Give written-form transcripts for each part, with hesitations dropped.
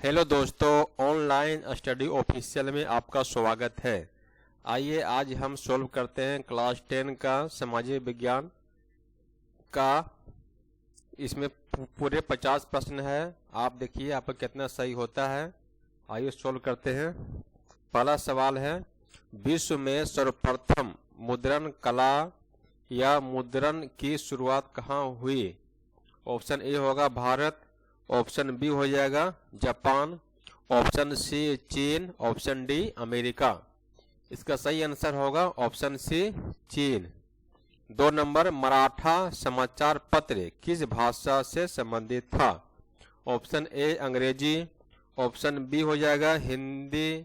Hello दोस्तों, online study official में आपका स्वागत है। आइए आज हम सॉल्व करते हैं क्लास 10 का सामाजिक विज्ञान का। इसमें पूरे 50 प्रश्न है। आप देखिए आपका कितना सही होता है। आइए सॉल्व करते हैं। पहला सवाल है, विश्व में सर्वप्रथम मुद्रण कला या मुद्रण की शुरुआत कहाँ हुई? ऑप्शन ए होगा भारत, ऑप्शन बी हो जाएगा जापान, ऑप्शन सी चीन, ऑप्शन डी अमेरिका। इसका सही आंसर होगा ऑप्शन सी चीन। 2 नंबर, मराठा समाचार पत्र किस भाषा से संबंधित था? ऑप्शन ए अंग्रेजी, ऑप्शन बी हो जाएगा Hindi,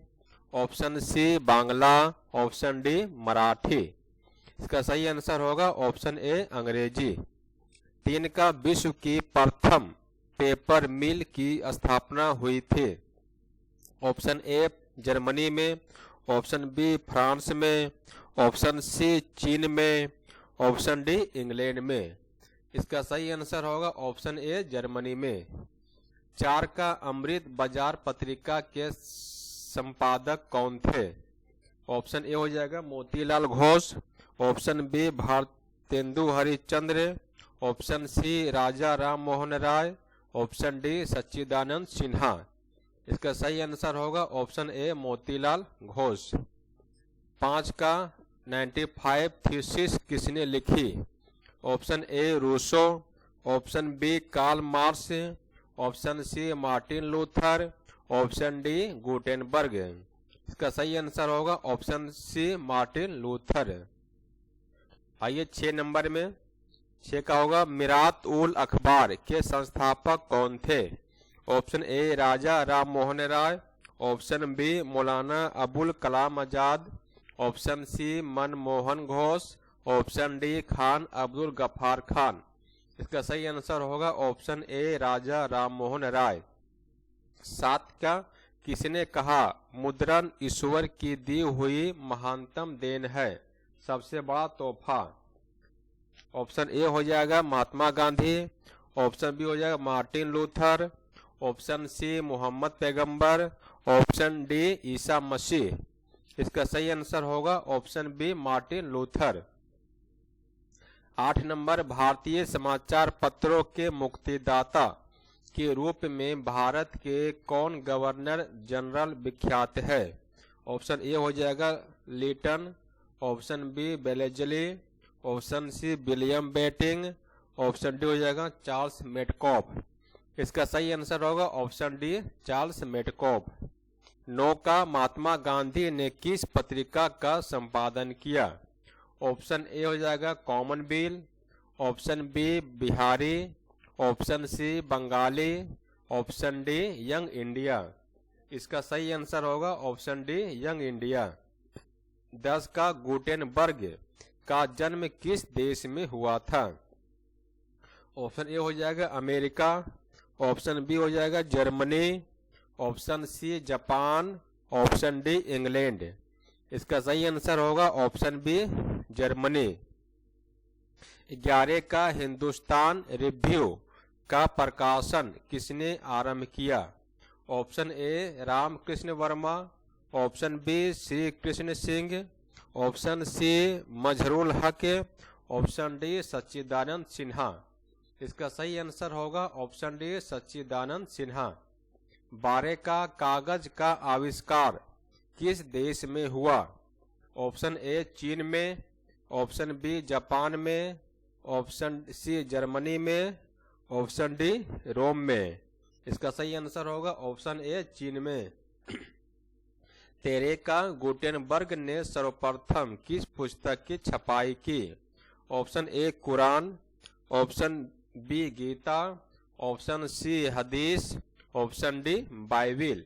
option C Bangla, option D Marathi. इसका सही आंसर होगा ऑप्शन ए अंग्रेजी। 3 का, विश्व की प्रथम पेपर मिल की स्थापना हुई थी? ऑप्शन ए जर्मनी में, ऑप्शन बी फ्रांस में, ऑप्शन सी चीन में, ऑप्शन डी इंग्लैंड में। इसका सही आंसर होगा ऑप्शन ए जर्मनी में। 4 का, अमृत बाजार पत्रिका के संपादक कौन थे? ऑप्शन ए हो जाएगा Motilal Ghosh, option B Bharatendu Harishchandra, option C Raja Ram Mohan Roy, option D Sachchidananda Sinha. इसका सही आंसर होगा ऑप्शन ए मोतीलाल घोष। 5 का, 95 थीसिस किसने लिखी? Option A Rousseau, option B Karl Marx, option C Martin Luther, option D Gutenberg. इसका सही आंसर होगा ऑप्शन सी मार्टिन लूथर। आइए 6 नंबर में, 6 का होगा, मिरात उल अखबार के संस्थापक कौन थे? Option A Raja Ram Mohan Roy, option B Maulana Abul Kalam Azad, option C Manmohan Ghosh, option D Khan Abdul Ghaffar Khan. इसका सही आंसर होगा ऑप्शन ए राजा राम मोहन राय। 7 का, किसने कहा मुद्रण ईश्वर की दी हुई महानतम देन है, सबसे बड़ा तोहफा? ऑप्शन ए हो जाएगा महात्मा गांधी, ऑप्शन बी हो जाएगा Martin Luther, option C Muhammad पैगंबर, ऑप्शन डी ईसा मसीह। इसका सही आंसर होगा option B Martin Luther. 8 number, भारतीय समाचार पत्रों के मुक्तिदाता के रूप में भारत के कौन गवर्नर जनरल विख्यात है? ऑप्शन ए हो जाएगा Lytton, option B Wellesley, option C William Bentinck, option D हो जाएगा चार्ल्स मेटकॉफ। इसका सही आंसर होगा ऑप्शन डी चार्ल्स मेटकॉफ। 9 का, महात्मा गांधी ने किस पत्रिका का संपादन किया? ऑप्शन ए हो जाएगा Commonwealth, option B Bihari, option C Bengali, option D Young India. इसका सही आंसर होगा ऑप्शन डी यंग इंडिया। 10 का, गुटेनबर्ग का जन्म किस देश में हुआ था? ऑप्शन ए हो जाएगा अमेरिका, ऑप्शन बी हो जाएगा Germany, option C Japan, option D England. इसका सही आंसर होगा ऑप्शन बी जर्मनी। 11 का, हिंदुस्तान रिव्यू का प्रकाशन किसने आरंभ किया? Option A Ramkrishna Verma, option B Shri Krishna Singh, option C Mazharul Haq, option D Sachchidananda Sinha. इसका सही आंसर होगा ऑप्शन डी सच्चिदानंद सिन्हा। 12 का, कागज का आविष्कार किस देश में हुआ? ऑप्शन ए चीन में, ऑप्शन बी जापान में, ऑप्शन सी जर्मनी में, ऑप्शन डी रोम में। इसका सही आंसर होगा ऑप्शन ए चीन में। 13 का, गुटेनबर्ग ने सर्वप्रथम किस पुस्तक की छपाई की? Option A Quran, option B Gita, option C हदीस, ऑप्शन डी बाइबिल।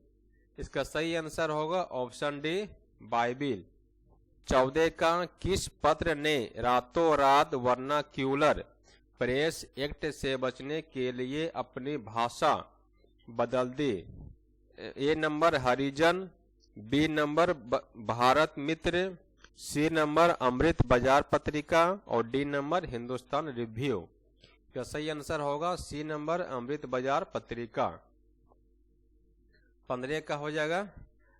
इसका सही आंसर होगा ऑप्शन डी बाइबिल। 14 का, किस पत्र ने रातों रात वर्नाक्यूलर प्रेस एक्ट से बचने के लिए अपनी भाषा बदल दी? ए नंबर हरिजन, बी नंबर भारत मित्र, सी नंबर अमृत बाजार पत्रिका और डी नंबर हिंदुस्तान रिव्यू। का सही आंसर होगा सी नंबर अमृत बाजार पत्रिका। 15 का हो जाएगा।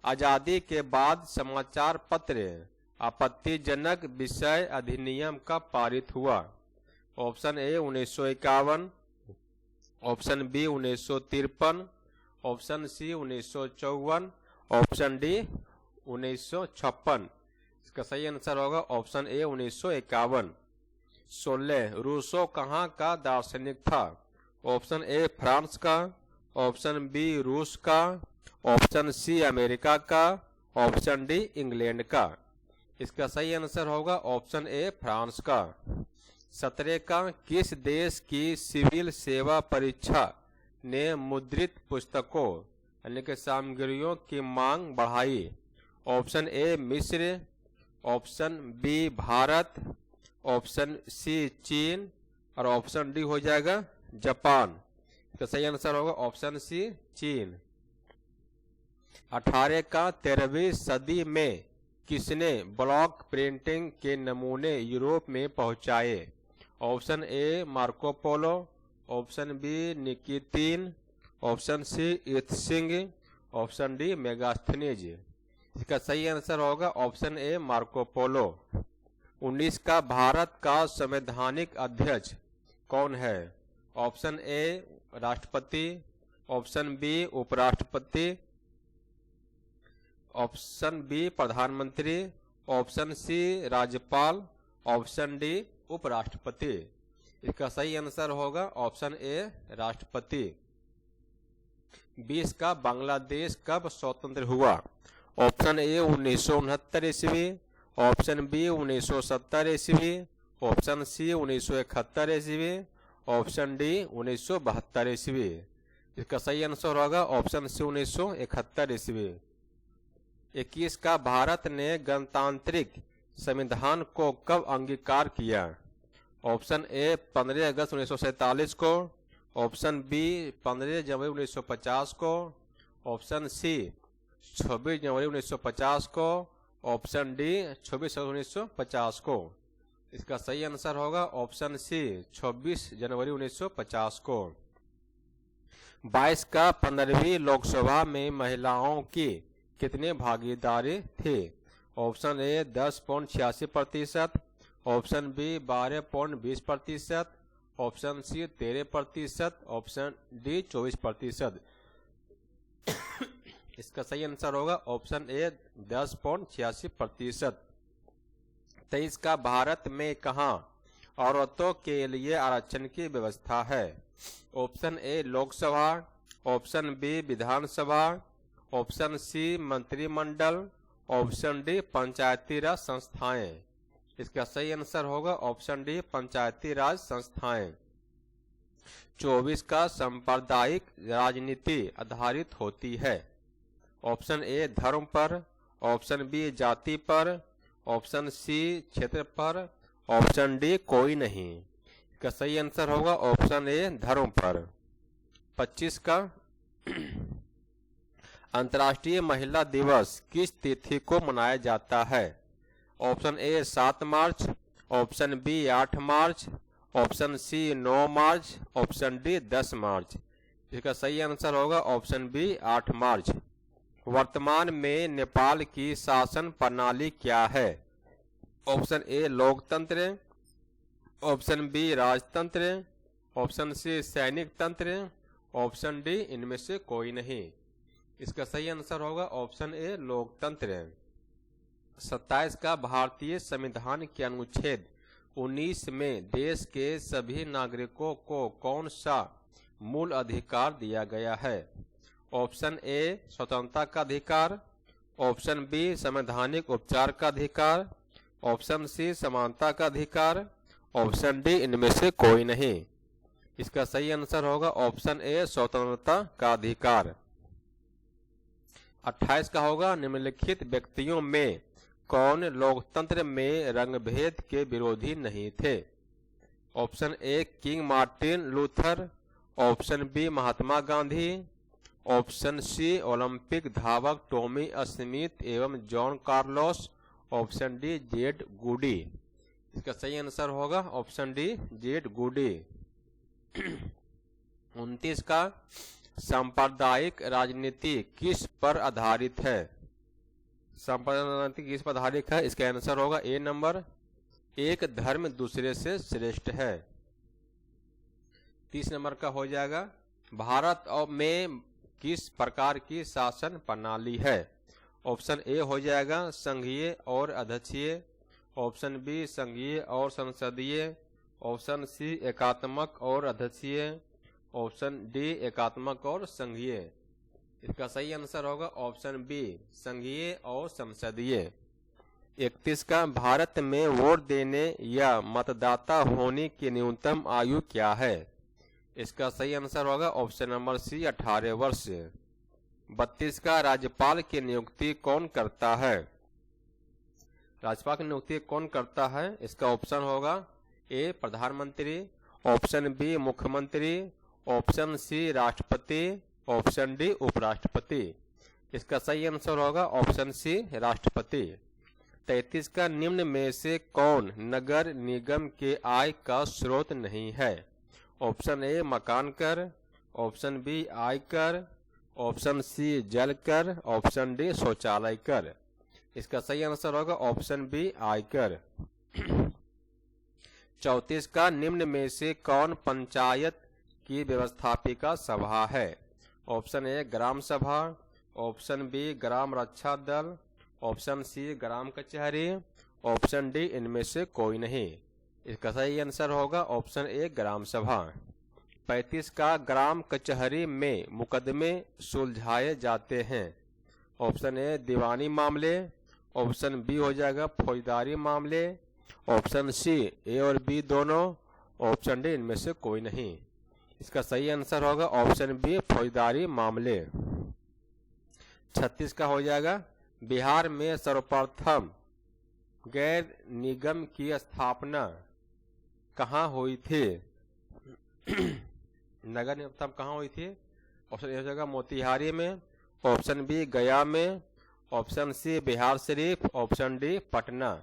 आजादी के बाद समाचार पत्र आपत्तिजनक विषय अधिनियम का पारित हुआ। Option A 1951, option B 1953, option C 1954, option D 1956। इसका सही आंसर होगा ऑप्शन ए 1951। 16 रूसो कहाँ का दार्शनिक था? ऑप्शन ए फ्रांस का, ऑप्शन बी रूस का, ऑप्शन सी अमेरिका का, ऑप्शन डी इंग्लैंड का। इसका सही आंसर होगा ऑप्शन ए फ्रांस का। 17 का किस देश की सिविल सेवा परीक्षा ने मुद्रित पुस्तकों यानी कि सामग्रियों की मांग बढ़ाई? ऑप्शन ए मिस्र, option B Bharat, option C चीन और ऑप्शन डी हो जाएगा जापान। तो सही आंसर होगा ऑप्शन सी चीन। 18 का 13वीं सदी में किसने ब्लॉक प्रिंटिंग के नमूने यूरोप में पहुंचाए? Option A Marco Polo, option B Nikitin, option C Itsing, option D Megasthenes. इसका सही आंसर होगा ऑप्शन ए मार्को पोलो। 19 का भारत का संवैधानिक अध्यक्ष कौन है? ऑप्शन ए राष्ट्रपति, ऑप्शन बी उपराष्ट्रपति, ऑप्शन बी प्रधानमंत्री, ऑप्शन सी राज्यपाल, ऑप्शन डी उपराष्ट्रपति। इसका सही आंसर होगा ऑप्शन ए राष्ट्रपति। 20 का बांग्लादेश कब स्वतंत्र हुआ? ऑप्शन ए 1969 ईस्वी, ऑप्शन बी 1970 ईस्वी, ऑप्शन सी 1971 ईस्वी, ऑप्शन डी 1972 ईस्वी। इसका सही आंसर होगा ऑप्शन सी 1971 ईस्वी। 21 का भारत ने गणतांत्रिक संविधान को कब अंगीकार किया? ऑप्शन ए 15 अगस्त 1947 को, ऑप्शन बी 15 जनवरी 1950 को, ऑप्शन सी 26 जनवरी 1950 को, ऑप्शन डी 26 अगस्त 1950 को। इसका सही आंसर होगा ऑप्शन सी 26 जनवरी 1950 को। 22 का 15वीं लोकसभा में महिलाओं की कितने भागीदारी थी? Option A 10.86%, option B 12.20%, option C 13%, option D 24%। इसका सही आंसर होगा ऑप्शन ए 10.86%। 23 का भारत में कहाँ औरतों के लिए आरक्षण की व्यवस्था है? Option A Lok Sabha, option B Vidhan Sabha, option C मंत्रिमंडल, ऑप्शन डी पंचायती राज संस्थाएं। इसका सही आंसर होगा ऑप्शन डी पंचायती राज संस्थाएं। 24 का सांप्रदायिक राजनीति आधारित होती है? ऑप्शन ए धर्म पर, ऑप्शन बी जाति पर, ऑप्शन सी क्षेत्र पर, ऑप्शन डी कोई नहीं। इसका सही आंसर होगा ऑप्शन ए धर्म पर। 25 का अंतर्राष्ट्रीय महिला दिवस किस तिथि को मनाया जाता है? Option A 7 March, option B 8 March, option C 9 March, option D 10 March. इसका सही आंसर होगा ऑप्शन बी 8 मार्च। वर्तमान में नेपाल की शासन प्रणाली क्या है? ऑप्शन ए लोकतंत्र, ऑप्शन बी राजतंत्र, ऑप्शन सी सैनिक तंत्र, ऑप्शन डी इनमें से कोई नहीं। इसका सही आंसर होगा ऑप्शन ए लोकतंत्र। 27 का भारतीय संविधान के अनुच्छेद 19 में देश के सभी नागरिकों को कौन सा मूल अधिकार दिया गया है? ऑप्शन ए स्वतंत्रता का अधिकार, ऑप्शन बी संवैधानिक उपचार का अधिकार, ऑप्शन सी समानता का अधिकार, ऑप्शन डी इनमें से कोई नहीं। इसका सही आंसर होगा ऑप्शन ए स्वतंत्रता का अधिकार। 28 का होगा निम्नलिखित व्यक्तियों में कौन लोकतंत्र में रंगभेद के विरोधी नहीं थे? Option A King Martin Luther, option B Mahatma Gandhi, option C Olympic धावक टॉमी स्मिथ एवं John Carlos, option D Jade Goody. इसका सही आंसर होगा ऑप्शन डी जेड गुडी। 29 का सांप्रदायिक राजनीति किस पर आधारित है? सांप्रदायिक राजनीति किस पर आधारित है? इसका आंसर होगा ए नंबर, एक धर्म दूसरे से श्रेष्ठ है। 30 नंबर का हो जाएगा, भारत और में किस प्रकार की शासन प्रणाली है? ऑप्शन ए हो जाएगा संघीय और अध्यक्षीय, ऑप्शन बी संघीय और संसदीय, ऑप्शन सी एकात्मक और अध्यक्षीय, ऑप्शन डी एकात्मक और संघीय। इसका सही आंसर होगा ऑप्शन बी संघीय और संसदीय। 31 का, भारत में वोट देने या मतदाता होने की न्यूनतम आयु क्या है? इसका सही आंसर होगा ऑप्शन नंबर सी 18 वर्ष। 32 का, राज्यपाल की नियुक्ति कौन करता है? राज्यपाल की नियुक्ति कौन करता है? इसका ऑप्शन होगा ए प्रधानमंत्री, ऑप्शन बी मुख्यमंत्री, ऑप्शन सी राष्ट्रपति, ऑप्शन डी उपराष्ट्रपति। इसका सही आंसर होगा ऑप्शन सी राष्ट्रपति। 33 का, निम्न में से कौन नगर निगम के आय का स्रोत नहीं है? ऑप्शन ए मकान कर, ऑप्शन बी आयकर, ऑप्शन सी जल कर, ऑप्शन डी शौचालय कर। इसका सही आंसर होगा ऑप्शन बी आयकर। 34 का, निम्न में से कौन पंचायत की व्यवस्थापिका सभा है? ऑप्शन ए ग्राम सभा, ऑप्शन बी ग्राम रक्षा दल, ऑप्शन सी ग्राम कचहरी, ऑप्शन डी इनमें से कोई नहीं। इसका सही आंसर होगा ऑप्शन ए ग्राम सभा। 35 का, ग्राम कचहरी में मुकदमे सुलझाए जाते हैं? ऑप्शन ए दीवानी मामले, ऑप्शन बी हो जाएगा फौजदारी मामले, ऑप्शन सी ए और बी दोनों, ऑप्शन डी इनमें से कोई नहीं। इसका सही आंसर होगा ऑप्शन बी फौजदारी मामले। 36 का हो जाएगा, बिहार में सर्वप्रथम गैर निगम की स्थापना कहाँ हुई थी? नगर निगम कहाँ हुई थी? ऑप्शन ए हो जाएगा मोतिहारी में, ऑप्शन बी गया में, option C Bihar Sharif, option D Patna.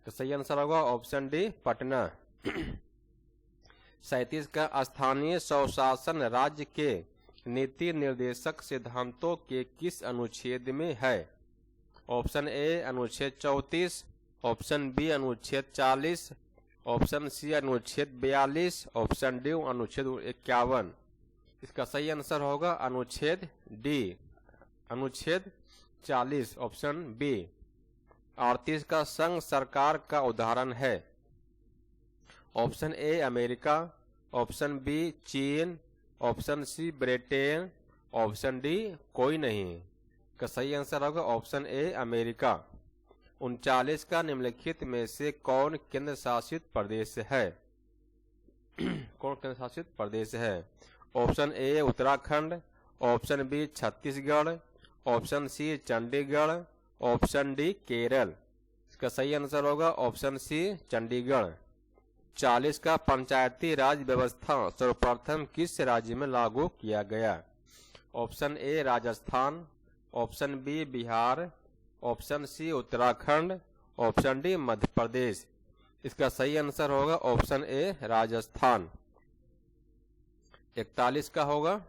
तो सही आंसर होगा ऑप्शन डी पटना। 37 का, स्थानीय स्वशासन राज्य के नीति निर्देशक सिद्धांतों के किस अनुच्छेद में है? ऑप्शन ए अनुच्छेद 34, ऑप्शन बी अनुच्छेद 40, ऑप्शन सी अनुच्छेद 42, ऑप्शन डी अनुच्छेद 51। इसका सही आंसर होगा अनुच्छेद डी, अनुच्छेद 40, ऑप्शन बी। 38 का, संघ सरकार का उदाहरण है? Option A America, option B चीन, option C Britain, option D कोई नहीं। का सही आंसर होगा ऑप्शन ए अमेरिका। 39 का, निम्नलिखित में से कौन केंद्र शासित प्रदेश है? कौन केंद्र शासित प्रदेश है? Option A Uttarakhand, option B Chhattisgarh, option C Chandigarh, option D Kerala. इसका सही आंसर होगा ऑप्शन सी चंडीगढ़। 40 का, पंचायती राज व्यवस्था सर्वप्रथम किस राज्य में लागू किया गया? Option A Rajasthan, option B Bihar, option C Uttarakhand, option D Madhya Pradesh. इसका सही आंसर होगा ऑप्शन ए राजस्थान। 41 का होगा,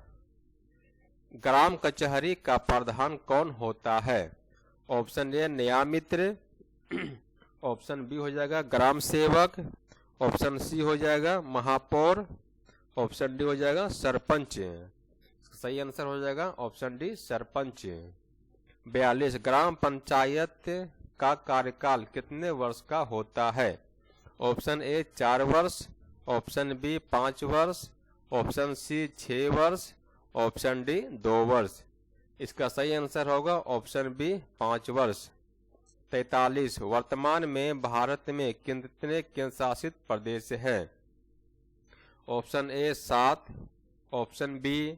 ग्राम कचहरी का प्रधान कौन होता है? ऑप्शन ए न्यायमित्र, ऑप्शन बी हो जाएगा ग्राम सेवक, ऑप्शन सी हो जाएगा महापौर, ऑप्शन डी हो जाएगा सरपंच। सही आंसर हो जाएगा ऑप्शन डी सरपंच। 42, ग्राम पंचायत का कार्यकाल कितने वर्ष का होता है? ऑप्शन ए 4 वर्ष, ऑप्शन बी 5 वर्ष, ऑप्शन सी 6 वर्ष, ऑप्शन डी 2 वर्ष। इसका सही आंसर होगा ऑप्शन बी 5 वर्ष। 43, वर्तमान में भारत में कितने केंद्र शासित प्रदेश हैं? Option A 7, option B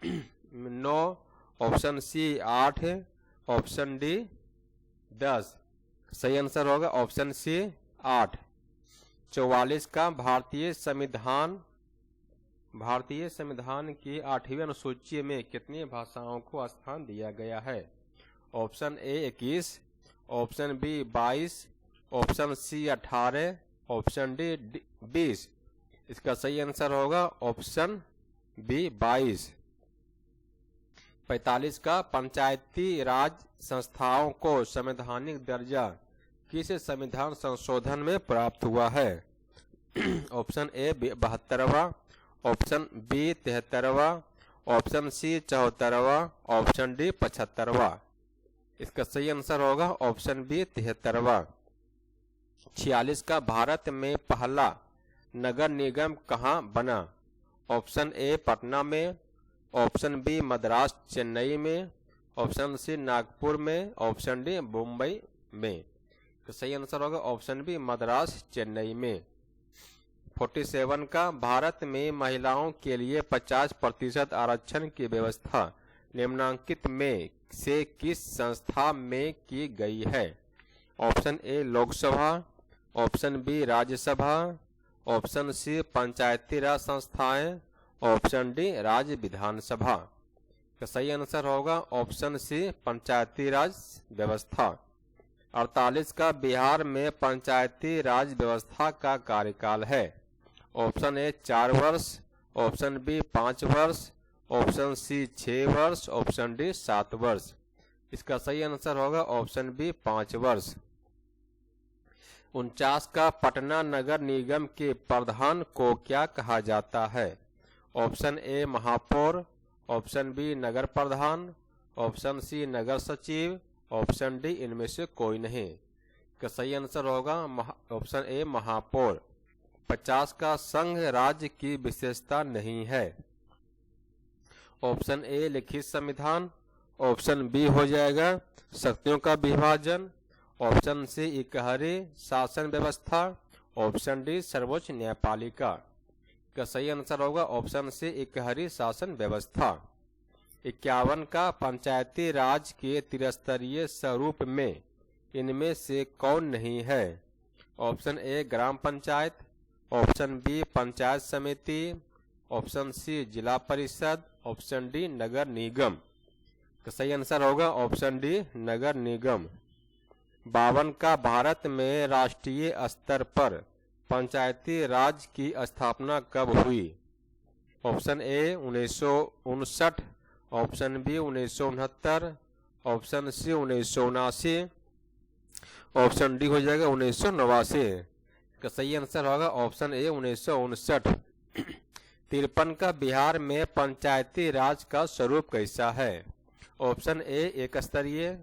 9, option C 8, option D 10। सही आंसर होगा ऑप्शन सी 8। 44 का, भारतीय संविधान की 8वीं अनुसूची में कितनी भाषाओं को स्थान दिया गया है? Option A 21, option B 22, option C 18, option D 20। इसका सही आंसर होगा ऑप्शन बी 22। 45 का पंचायती राज संस्थाओं को संवैधानिक दर्जा किस संविधान संशोधन में प्राप्त हुआ है? ऑप्शन ए 72वां, ऑप्शन बी 73वां, ऑप्शन सी 74वां, ऑप्शन डी 75वां। इसका सही आंसर होगा ऑप्शन बी 73वां। 46 का भारत में पहला नगर निगम कहाँ बना? ऑप्शन ए पटना में, ऑप्शन बी मद्रास चेन्नई में, ऑप्शन सी नागपुर में, ऑप्शन डी मुंबई में। तो सही आंसर होगा ऑप्शन बी मद्रास चेन्नई में। 47 का भारत में महिलाओं के लिए 50% आरक्षण की व्यवस्था निम्नलिखित में से किस संस्था में की गई है? Option A Lok Sabha, option B Rajya Sabha, option C Panchayati Raj संस्थाएं, ऑप्शन डी राज्य विधानसभा। का सही आंसर होगा ऑप्शन सी पंचायती राज व्यवस्था। 48 का बिहार में पंचायती राज व्यवस्था का कार्यकाल है? ऑप्शन ए 4 वर्ष, ऑप्शन बी 5 वर्ष, ऑप्शन सी 6 वर्ष, ऑप्शन डी 7 वर्ष। इसका सही आंसर होगा ऑप्शन बी 5 वर्ष। 49 का पटना नगर निगम के प्रधान को क्या कहा जाता है? ऑप्शन ए महापौर, ऑप्शन बी नगर प्रधान, ऑप्शन सी नगर सचिव, ऑप्शन डी इनमें से कोई नहीं। का सही आंसर होगा ऑप्शन ए महापौर। 50 का संघ राज्य की विशेषता नहीं है? ऑप्शन ए लिखित संविधान, ऑप्शन बी हो जाएगा शक्तियों का विभाजन, ऑप्शन सी इकहरी शासन व्यवस्था, ऑप्शन डी सर्वोच्च न्यायपालिका। का सही आंसर होगा ऑप्शन सी इकहरी शासन व्यवस्था। 51 का पंचायती राज के त्रिस्तरीय स्वरूप में इनमें से कौन नहीं है? Option A gram panchayat, option B panchayat samiti, option सी जिला परिषद, ऑप्शन डी नगर निगम। तो सही आंसर होगा ऑप्शन डी नगर निगम। 52 का भारत में राष्ट्रीय स्तर पर पंचायती राज की स्थापना कब हुई? Option A 1959, option B 1969, option C 1979, option D हो जाएगा 1989। का सही आंसर होगा ऑप्शन ए 1959। 53 का बिहार में पंचायती राज का स्वरूप कैसा है? ऑप्शन ए एक स्तरीय,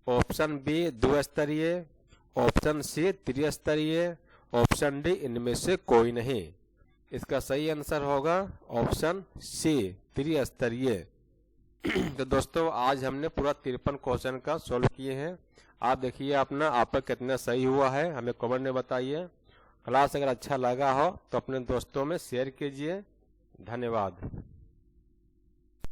ऑप्शन बी द्विस्तरीय, ऑप्शन सी त्रिस्तरीय, ऑप्शन डी इनमें से कोई नहीं। इसका सही आंसर होगा ऑप्शन सी त्रिस्तरीय। तो दोस्तों आज हमने पूरा 53 क्वेश्चन का सॉल्व किए हैं। आप देखिए अपना आपका कितना सही हुआ है हमें कमेंट में बताइए। क्लास अगर अच्छा लगा हो तो अपने दोस्तों में शेयर कीजिए। धन्यवाद।